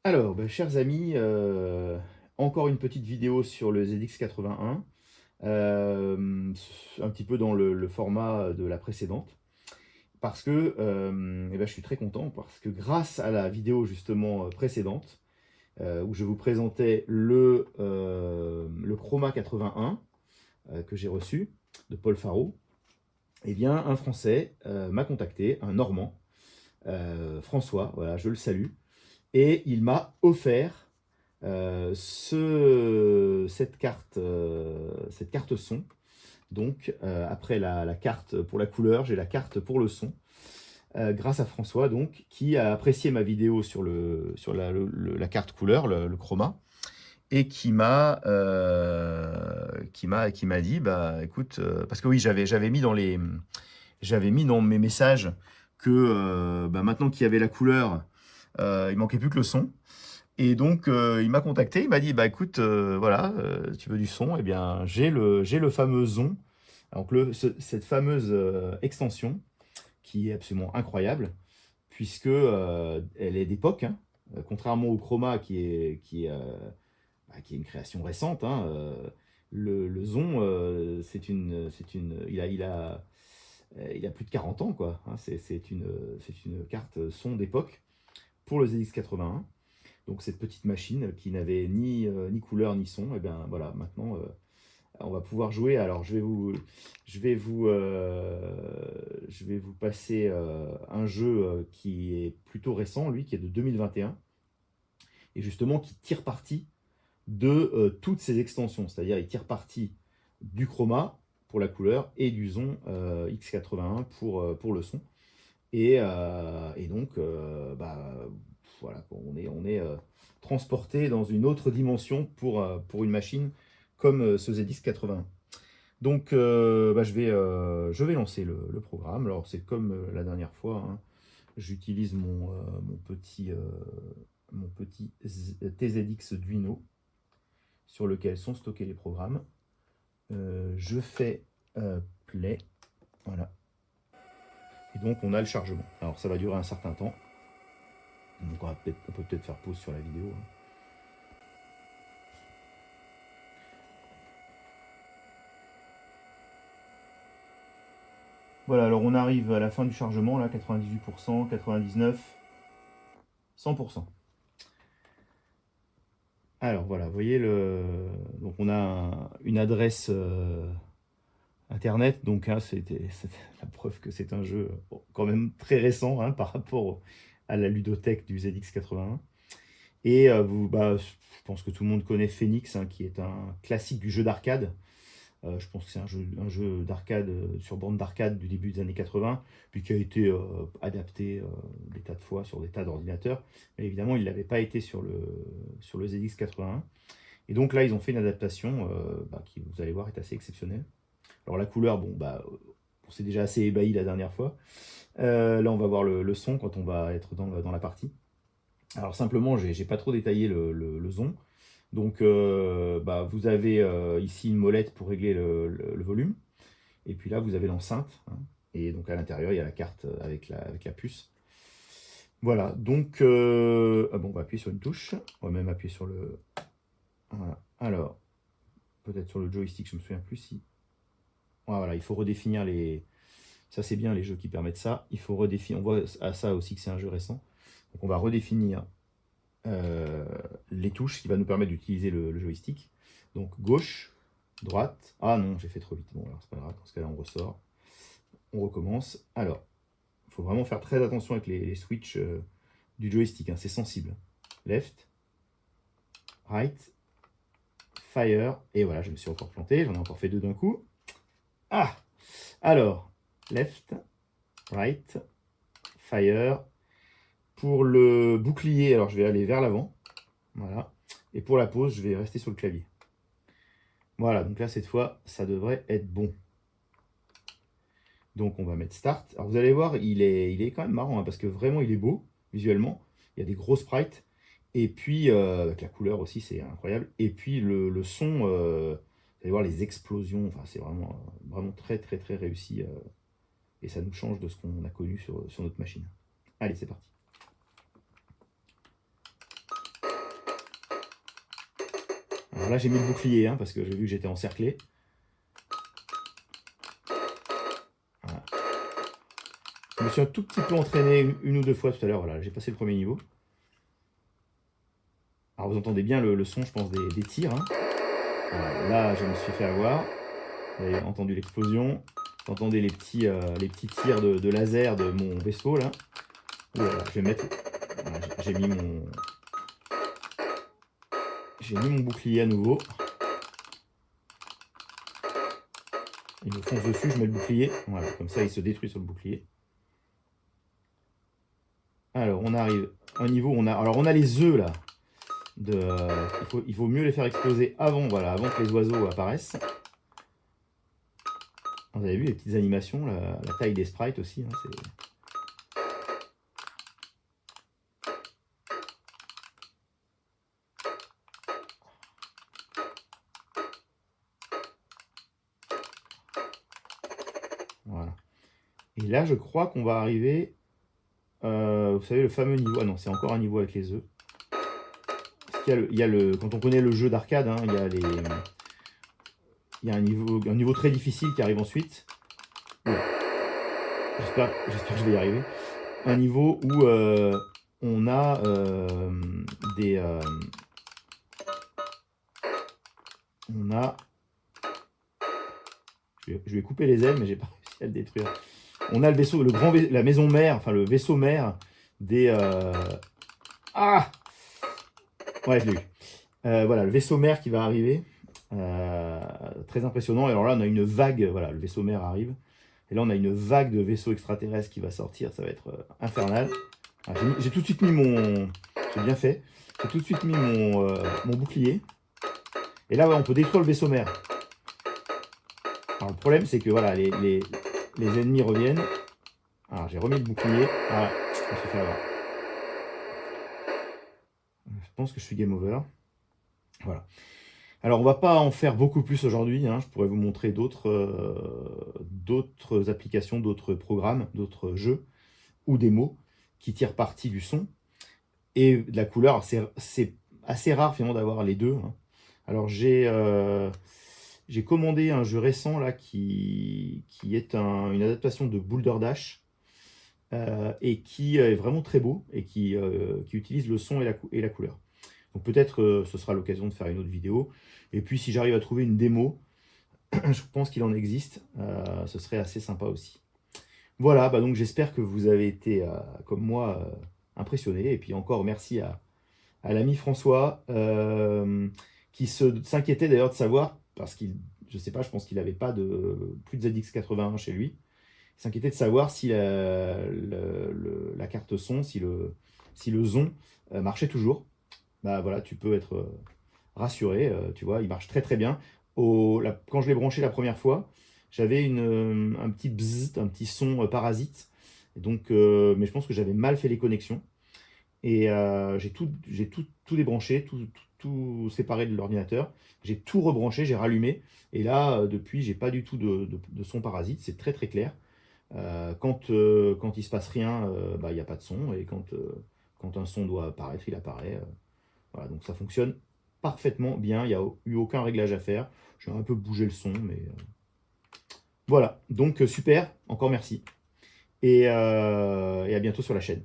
Alors, bah, chers amis, encore une petite vidéo sur le ZX81, un petit peu dans le format de la précédente. Parce que, et bah, je suis très content parce que grâce à la vidéo justement, précédente, où je vous présentais le Chroma 81, que j'ai reçu de Paul Faro, eh bien un Français, m'a contacté, un Normand, François, voilà, je le salue, et il m'a offert cette carte son. Donc, après la carte pour la couleur, j'ai la carte pour le son, grâce à François, donc, qui a apprécié ma vidéo sur la carte couleur, le chroma, et qui m'a dit, bah écoute, parce que oui, j'avais mis dans mes messages que bah, maintenant qu'il y avait la couleur, il manquait plus que le son. Et donc, il m'a contacté, il m'a dit: «Bah, écoute, voilà, tu veux du son? Eh bien, j'ai le fameux Zon». Donc cette fameuse, extension qui est absolument incroyable puisque, elle est d'époque, hein, contrairement au Chroma qui est une création récente, hein, le Zon, il a plus de 40 ans, quoi, hein. C'est une carte son d'époque pour le ZX81. Donc cette petite machine qui n'avait ni couleur ni son, et bien voilà, maintenant on va pouvoir jouer. Alors je vais vous passer un jeu qui est plutôt récent, lui, qui est de 2021, et justement qui tire parti de toutes ces extensions. C'est-à-dire il tire parti du chroma pour la couleur et du Zon X81 pour le son. Et donc, bah, voilà, on est transporté dans une autre dimension pour une machine comme ce ZX81. Donc, bah, je vais lancer le programme. Alors, c'est comme la dernière fois, hein. J'utilise mon petit TZX Duino sur lequel sont stockés les programmes. Je fais play. Voilà. Et donc, on a le chargement. Alors, ça va durer un certain temps. Donc on peut peut-être faire pause sur la vidéo, hein. Voilà, alors on arrive à la fin du chargement, là, 98%, 99%, 100%. Alors voilà, vous voyez, donc on a une adresse internet, donc hein, c'était la preuve que c'est un jeu quand même très récent, hein, par rapport à la ludothèque du ZX81. Et bah, je pense que tout le monde connaît Phoenix, hein, qui est un classique du jeu d'arcade. Je pense que c'est un jeu d'arcade, sur borne d'arcade du début des années 80, puis qui a été adapté des tas de fois sur des tas d'ordinateurs. Mais évidemment, il n'avait pas été sur le ZX81. Et donc là, ils ont fait une adaptation bah, qui, vous allez voir, est assez exceptionnelle. Alors la couleur, bon, bah, on s'est déjà assez ébahi la dernière fois. Là, on va voir le son quand on va être dans la partie. Alors simplement, j'ai pas trop détaillé le Zon. Donc, bah, vous avez ici une molette pour régler le volume. Et puis là, vous avez l'enceinte, hein. Et donc à l'intérieur, il y a la carte avec la puce. Voilà, donc ah bon, on va appuyer sur une touche. On va même appuyer sur le... Voilà. Alors, peut-être sur le joystick, je me souviens plus si... Voilà, il faut redéfinir les... Ça, c'est bien les jeux qui permettent ça. Il faut redéfinir... On voit à ça aussi que c'est un jeu récent. Donc on va redéfinir les touches, ce qui va nous permettre d'utiliser le joystick. Donc gauche, droite. Ah non, j'ai fait trop vite. Bon, alors c'est pas grave, dans ce cas-là, on ressort. On recommence. Alors, il faut vraiment faire très attention avec les switches du joystick, hein, c'est sensible. Left, right, fire. Et voilà, je me suis encore planté, j'en ai encore fait deux d'un coup. Ah! Alors, left, right, fire. Pour le bouclier, alors je vais aller vers l'avant. Voilà. Et pour la pause, je vais rester sur le clavier. Voilà, donc là, cette fois, ça devrait être bon. Donc, on va mettre Start. Alors, vous allez voir, il est quand même marrant, hein, parce que vraiment, il est beau, visuellement. Il y a des gros sprites. Et puis, avec la couleur aussi, c'est incroyable. Et puis, le son, vous allez voir les explosions. Enfin, c'est vraiment, vraiment très, très, très réussi. Et ça nous change de ce qu'on a connu sur notre machine. Allez, c'est parti. Alors là, j'ai mis le bouclier, hein, parce que j'ai vu que j'étais encerclé. Voilà. Je me suis un tout petit peu entraîné une ou deux fois tout à l'heure. Voilà, j'ai passé le premier niveau. Alors vous entendez bien le son, je pense, des tirs. Hein. Voilà, là, je me suis fait avoir. Vous avez entendu l'explosion. Vous entendez les petits tirs de laser de mon vaisseau, là. Voilà, je vais mettre... Voilà, j'ai mis mon bouclier à nouveau. Il me fonce dessus, je mets le bouclier. Voilà, comme ça, il se détruit sur le bouclier. Alors, on arrive à un niveau, alors on a les œufs, là. Il faut mieux les faire exploser avant, voilà, avant que les oiseaux apparaissent. Vous avez vu les petites animations, la taille des sprites aussi. Hein, voilà. Et là, je crois qu'on va arriver... vous savez, le fameux niveau... Ah non, c'est encore un niveau avec les œufs. Quand on connaît le jeu d'arcade, hein, il y a un niveau très difficile qui arrive ensuite. J'espère que je vais y arriver. Un niveau où on a je vais couper les ailes, mais j'ai pas réussi à le détruire. On a le vaisseau, la maison mère, enfin le vaisseau mère des... Ah! Ouais, je l'ai eu. Voilà, le vaisseau mère qui va arriver. Très impressionnant. Et alors là, on a une vague. Voilà, le vaisseau mère arrive. Et là, on a une vague de vaisseaux extraterrestres qui va sortir. Ça va être infernal. J'ai tout de suite mis mon... J'ai bien fait. J'ai tout de suite mis mon bouclier. Et là, ouais, on peut détruire le vaisseau mère. Alors, le problème, c'est que voilà, les ennemis reviennent. Alors, j'ai remis le bouclier. Ah, je me suis fait avoir. Je pense que je suis game over. Voilà. Alors, on va pas en faire beaucoup plus aujourd'hui. Hein. Je pourrais vous montrer d'autres applications, d'autres programmes, d'autres jeux ou démos qui tirent parti du son et de la couleur. C'est assez rare finalement d'avoir les deux. Hein. Alors, j'ai commandé un jeu récent là qui est une adaptation de Boulder Dash et qui est vraiment très beau et qui utilise le son et la couleur. Donc peut-être ce sera l'occasion de faire une autre vidéo. Et puis si j'arrive à trouver une démo, je pense qu'il en existe, ce serait assez sympa aussi. Voilà, bah donc j'espère que vous avez été, comme moi, impressionné. Et puis encore merci à l'ami François, qui s'inquiétait d'ailleurs de savoir, parce qu'il, je sais pas, je pense qu'il n'avait pas plus de ZX81 chez lui. Il s'inquiétait de savoir si la carte son, si le Zon marchait toujours. Bah voilà, tu peux être rassuré, tu vois, il marche très très bien. Quand je l'ai branché la première fois, j'avais un petit bzzzt, un petit son parasite. Et donc, mais je pense que j'avais mal fait les connexions. Et j'ai tout débranché, tout séparé de l'ordinateur. J'ai tout rebranché, j'ai rallumé. Et là, depuis, j'ai pas du tout de son parasite. C'est très très clair. Quand il se passe rien, bah, il n'y a pas de son. Et quand un son doit apparaître, il apparaît. Voilà, donc ça fonctionne parfaitement bien. Il n'y a eu aucun réglage à faire. Je vais un peu bouger le son, mais voilà. Donc super. Encore merci. Et à bientôt sur la chaîne.